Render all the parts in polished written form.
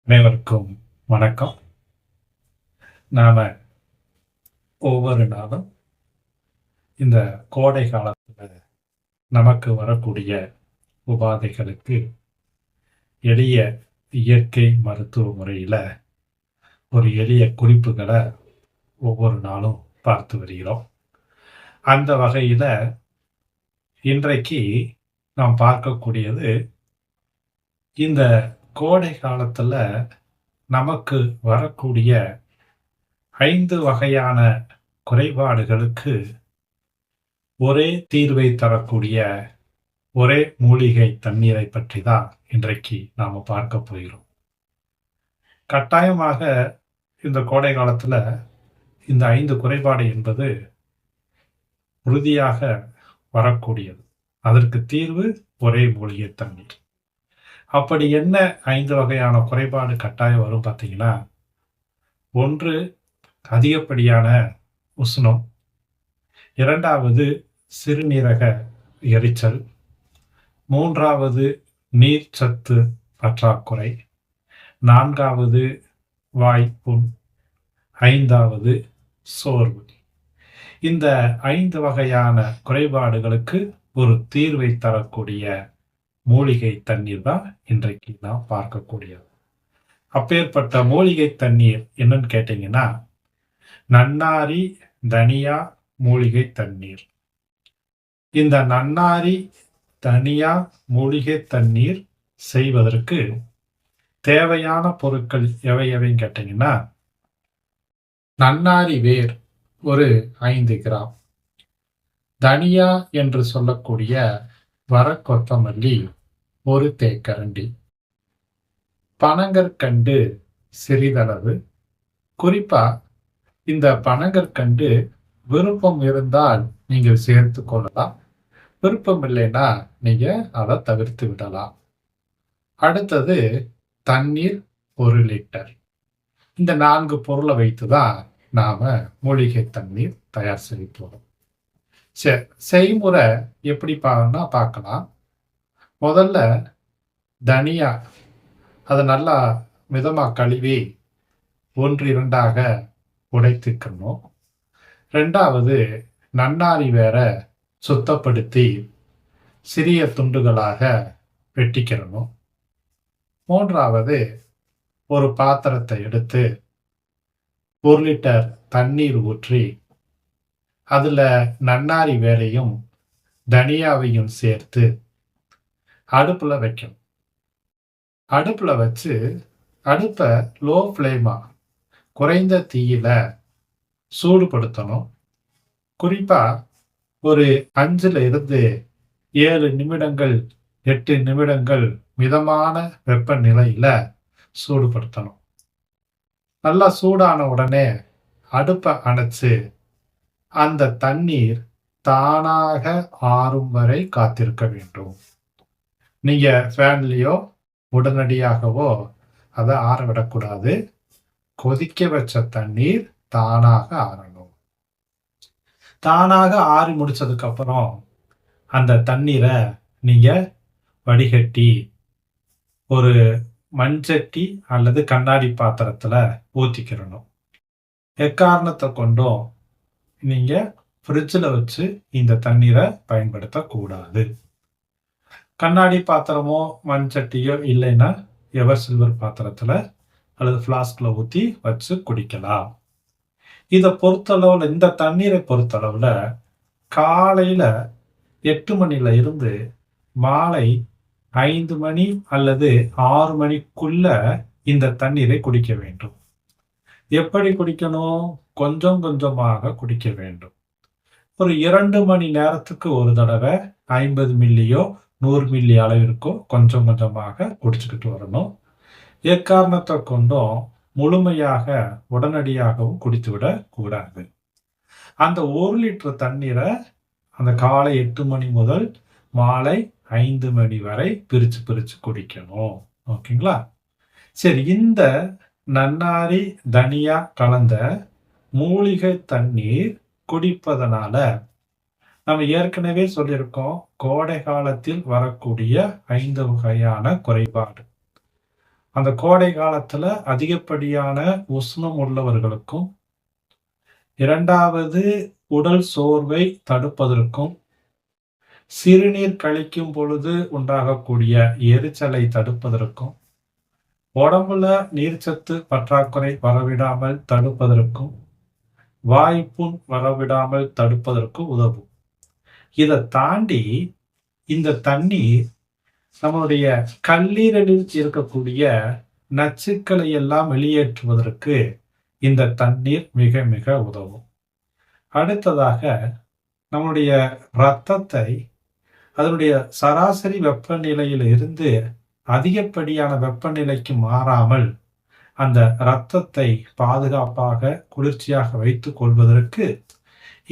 அனைவருக்கும் வணக்கம். நாம ஒவ்வொரு நாளும் இந்த கோடை காலத்துல நமக்கு வரக்கூடிய உபாதைகளுக்கு எளிய இயற்கை மருத்துவ முறையில ஒரு எளிய குறிப்புகளை ஒவ்வொரு நாளும் பார்த்து வருகிறோம். அந்த வகையில இன்றைக்கு நாம் பார்க்கக்கூடியது, இந்த கோடை காலத்துல நமக்கு வரக்கூடிய 5 வகையான குறைபாடுகளுக்கு ஒரே தீர்வை தரக்கூடிய ஒரே மூலிகை தண்ணீரை பற்றி தான் இன்றைக்கு நாம பார்க்க போகிறோம். கட்டாயமாக இந்த கோடை காலத்துல இந்த 5 குறைபாடு என்பது உறுதியாக வரக்கூடியது. அதற்கு தீர்வு ஒரே மூலிகை தண்ணீர். அப்படி என்ன 5 வகையான குறைபாடு கட்டாயம் வரும் பார்த்தீங்கன்னா, 1 அதிகப்படியான உஷ்ணம், 2வது சிறுநீரக எரிச்சல், 3வது நீர்ச்சத்து பற்றாக்குறை, 4வது வாய்ப்புண், 5வது சோர்வு. இந்த 5 வகையான குறைபாடுகளுக்கு ஒரு தீர்வை தரக்கூடிய மூலிகை தண்ணீர் தான் இன்றைக்கு நாம் பார்க்கக்கூடியது. அப்பேற்பட்ட மூலிகை தண்ணீர் என்னன்னு கேட்டீங்கன்னா, நன்னாரி தனியா மூலிகை தண்ணீர். இந்த நன்னாரி தனியா மூலிகை தண்ணீர் செய்வதற்கு தேவையான பொருட்கள் எவை எவைன்னு கேட்டீங்கன்னா, நன்னாரி வேர் ஒரு 5 கிராம், தனியா என்று சொல்லக்கூடிய வர கொத்தமல்லி ஒரு தேக்கரண்டி, பனங்கற்கண்டு சிறிதளவு. குறிப்பா இந்த பனங்கற்கண்டு விருப்பம் இருந்தால் நீங்கள் சேர்த்து கொள்ளலாம், விருப்பம் இல்லைன்னா நீங்க அதை தவிர்த்து விடலாம். அடுத்தது தண்ணீர் 1 லிட்டர். இந்த 4 பொருளை வைத்துதான் நாம மூலிகை தண்ணீர் தயார் செய்ய போறோம். சரி, செய்முறை எப்படி பார்க்கலாம். முதல்ல தனியா அதை நல்லா மிதமா கழுவி 1, 2ஆக உடைத்துக்கணும். 2வது நன்னாரி வேற சுத்தப்படுத்தி சிறிய துண்டுகளாக வெட்டிக்கிறணும். 3வது ஒரு பாத்திரத்தை எடுத்து 1 லிட்டர் தண்ணீர் ஊற்றி அதுல நன்னாரி வேரையும் தனியாவையும் சேர்த்து அடுப்புல வைக்கணும். அடுப்புல வச்சு அடுப்பை லோ ஃப்ளேமா குறைந்த தீயில சூடுபடுத்தணும். குறிப்பா ஒரு 5ல இருந்து 7 நிமிடங்கள் 8 நிமிடங்கள் மிதமான வெப்பநிலையில சூடுபடுத்தணும். நல்லா சூடான உடனே அடுப்பை அணைச்சு அந்த தண்ணீர் தானாக ஆறும் வரை காத்திருக்க வேண்டும். நீங்க ஃபேன்லயோ உடனடியாகவோ அதை ஆற விடக்கூடாது. கொதிக்க வச்ச தண்ணீர் தானாக ஆறணும். தானாக ஆறி முடிச்சதுக்கு அப்புறம் அந்த தண்ணீரை நீங்க வடிகட்டி ஒரு மண்சட்டி அல்லது கண்ணாடி பாத்திரத்துல ஊத்திக்கிறணும். எக்காரணத்தை கொண்டும் நீங்க ஃப்ரிட்ஜில் வச்சு இந்த தண்ணீரை பயன்படுத்தக்கூடாது. கண்ணாடி பாத்திரமோ மண் சட்டியோ இல்லைன்னா எவர் சில்வர் பாத்திரத்துல அல்லது ஃப்ளாஸ்க்ல ஊற்றி வச்சு குடிக்கலாம். இதை பொறுத்தளவுல, இந்த தண்ணீரை பொறுத்தளவுல காலையில 8 மணில இருந்து மாலை 5 மணி அல்லது 6 மணிக்குள்ள இந்த தண்ணீரை குடிக்க வேண்டும். எப்படி குடிக்கணும்? கொஞ்சம் கொஞ்சமாக குடிக்க வேண்டும். ஒரு 2 மணி நேரத்துக்கு ஒரு தடவை 50 மில்லியோ 100 மில்லி அளவிற்கோ கொஞ்சம் கொஞ்சமாக குடிச்சுக்கிட்டு வரணும். எக்காரணத்தை கொண்டும் முழுமையாக உடனடியாகவும் குடித்து விட கூடாது. அந்த 1 லிட்டர் தண்ணீரை அந்த காலை 8 மணி முதல் மாலை 5 மணி வரை பிரிச்சு பிரிச்சு குடிக்கணும். ஓகேங்களா? சரி, இந்த நன்னாரி தனியா கலந்த மூலிகை தண்ணீர் குடிப்பதனால நம்ம ஏற்கனவே சொல்லியிருக்கோம், கோடை காலத்தில் வரக்கூடிய 5 வகையான குறைபாடு. அந்த கோடை காலத்துல அதிகப்படியான உஷ்ணம் உள்ளவர்களுக்கும், 2வது உடல் சோர்வை தடுப்பதற்கும், சிறுநீர் கழிக்கும் பொழுது உண்டாகக்கூடிய எரிச்சலை தடுப்பதற்கும், உடம்புல நீர்ச்சத்து பற்றாக்குறை வரவிடாமல் தடுப்பதற்கும், வாய்ப்புண் வரவிடாமல் தடுப்பதற்கும் உதவும். இதை தாண்டி இந்த தண்ணீர் நம்மளுடைய கல்லீரலில் இருக்கக்கூடிய நச்சுக்களை எல்லாம் வெளியேற்றுவதற்கு இந்த தண்ணீர் மிக மிக உதவும். அடுத்ததாக நம்முடைய இரத்தத்தை அதனுடைய சராசரி வெப்பநிலையில் இருந்து அதிகப்படியான வெப்பநிலைக்கு மாறாமல் அந்த இரத்தத்தை பாதுகாப்பாக குளிர்ச்சியாக வைத்துக் கொள்வதற்கு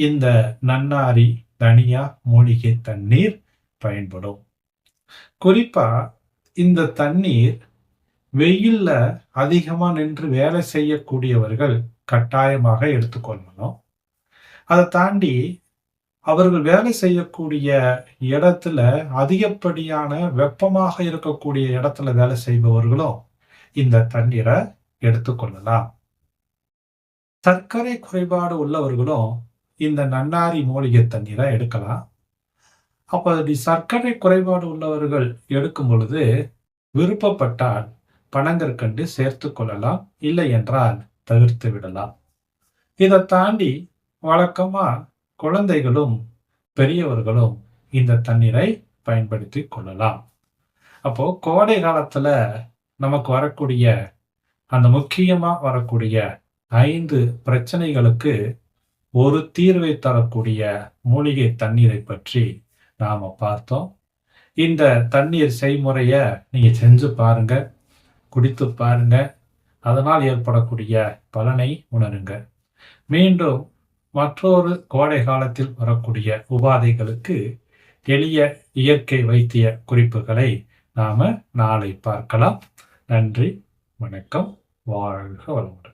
இந்த நன்னாரி தனியா மூலிகை தண்ணீர் பயன்படும். குறிப்பா இந்த தண்ணீர் வெயில்ல அதிகமா நின்று வேலை செய்யக்கூடியவர்கள் கட்டாயமாக எடுத்துக்கொள்ளணும். அதை தாண்டி அவர்கள் வேலை செய்யக்கூடிய இடத்துல அதிகப்படியான வெப்பமாக இருக்கக்கூடிய இடத்துல வேலை செய்பவர்களும் இந்த தண்ணீரை எடுத்துக்கொள்ளலாம். சர்க்கரை குறைபாடு உள்ளவர்களும் இந்த நன்னாரி மூலிகை தண்ணீரை எடுக்கலாம். அப்படி சர்க்கரை குறைபாடு உள்ளவர்கள் எடுக்கும் பொழுது விருப்பப்பட்டால் பனங்கற்கண்டு சேர்த்து கொள்ளலாம், இல்லை என்றால் தவிர்த்து விடலாம். இதை தாண்டி வழக்கமா குழந்தைகளும் பெரியவர்களும் இந்த தண்ணீரை பயன்படுத்தி கொள்ளலாம். அப்போ கோடை காலத்துல நமக்கு வரக்கூடிய அந்த முக்கியமா வரக்கூடிய 5 பிரச்சனைகளுக்கு ஒரு தீர்வை தரக்கூடிய மூலிகை தண்ணீரை பற்றி நாம பார்த்தோம். இந்த தண்ணீர் செய்முறைய நீங்க செஞ்சு பாருங்க, குடித்து பாருங்க, அதனால் ஏற்படக்கூடிய பலனை உணருங்க. மீண்டும் மற்றொரு கோடை காலத்தில் வரக்கூடிய உபாதைகளுக்கு எளிய இயற்கை வைத்திய குறிப்புகளை நாம நாளை பார்க்கலாம். நன்றி, வணக்கம், வாழ்க வளமுடன்.